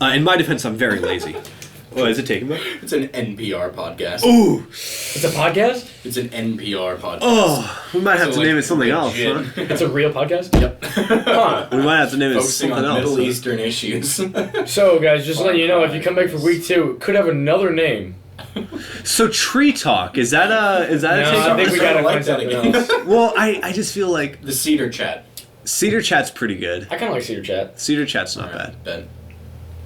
in my defense, I'm very lazy. What is it taking me? It's an NPR podcast. Ooh! It's a podcast? It's an NPR podcast. Oh, we might have to name it something else, huh? It's a real podcast? Yep. Huh. We might have to name it Focusing something on else. Middle Eastern issues. So, guys, just letting you know, if you come back for week 2, it could have another name. So Tree Talk, is that a No, I think we gotta like find that something again. else. Well, I just feel like The Cedar Chat. Cedar Chat's pretty good. I kind of like Cedar Chat. Cedar Chat's not bad. Ben.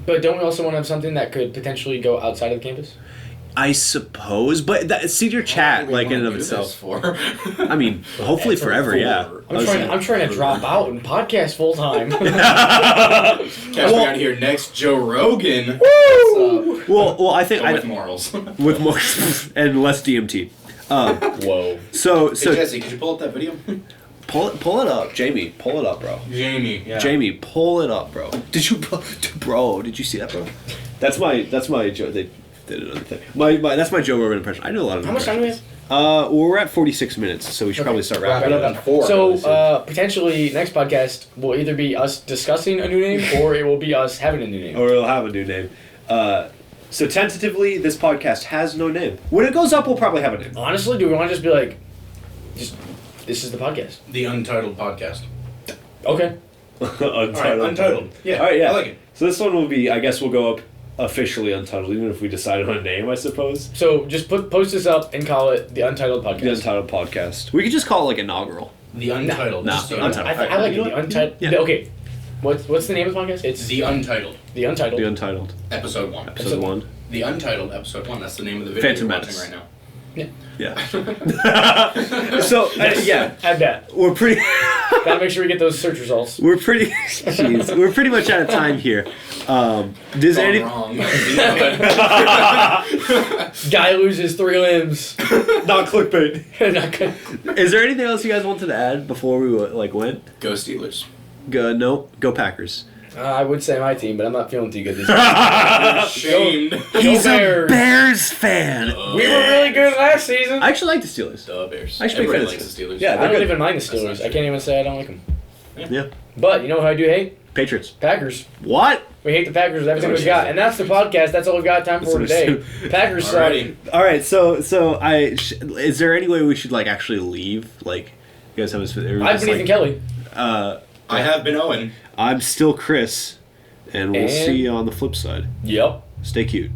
But don't we also want to have something that could potentially go outside of the campus? I suppose, but that Cedar Chat, like in and of itself. For? I mean, hopefully forever, yeah. I'm trying to drop out and podcast full time. Catch me out here next, Joe Rogan. Woo! Well, I think With morals. with more and less DMT. Whoa. So Hey Jesse, could you pull up that video? pull it up, Jamie. Pull it up, bro. Jamie, yeah. Jamie, pull it up, bro. Did you see that, bro? That's my Joe. They did another thing. That's my Joe Rogan impression. I know a lot of. How much time do we have? Well, we're at 46 minutes, so we should probably start wrapping Wrap it it up. up on 4. So, potentially, next podcast will either be us discussing a new name, or it will be us having a new name. Or it'll have a new name. So tentatively, this podcast has no name. When it goes up, we'll probably have a name. Honestly, do we want to just be like, this is the podcast? The Untitled Podcast. Okay. Untitled. Yeah. All right, yeah. I like it. So this one will be, I guess we'll go up officially Untitled, even if we decided on a name, I suppose. So, just post this up and call it the Untitled Podcast. The Untitled Podcast. We could just call it like inaugural. The Untitled. No, Just the Untitled. I like it. The Untitled. Yeah. Okay. What's the name of the podcast? It's The Untitled. The Untitled. The Untitled. Episode 1. Episode 1. The Untitled Episode 1. That's the name of the video Phantom you're Menace. watching right now. Yeah. So, yeah. Add that. We're pretty... Gotta make sure we get those search results. We're pretty... Jeez. We're pretty much out of time here. Does Gone any... wrong. Guy loses 3 limbs. Not clickbait. Not good. Is there anything else you guys wanted to add before we went? Go Steelers. No. Go Packers. I would say my team, but I'm not feeling too good this Shamed. He's a Bears. Bears fan. We were really good last season. I actually like the Steelers. The Bears. I should make Everybody fun of likes the Steelers. Yeah, I they're don't good. even mind the That's Steelers. not I true. can't even say I don't like them. Yeah. But you know who I do hate? Patriots. Packers. What? We hate the Packers with everything we've got, and that's the podcast. That's all we've got time for today. Packers suck. Alrighty. All right. So is there any way we should actually leave? Like, you guys have a... I've been Ethan Kelly. I have been Owen. I'm still Chris, and we'll And- see you on the flip side. Yep. Stay cute.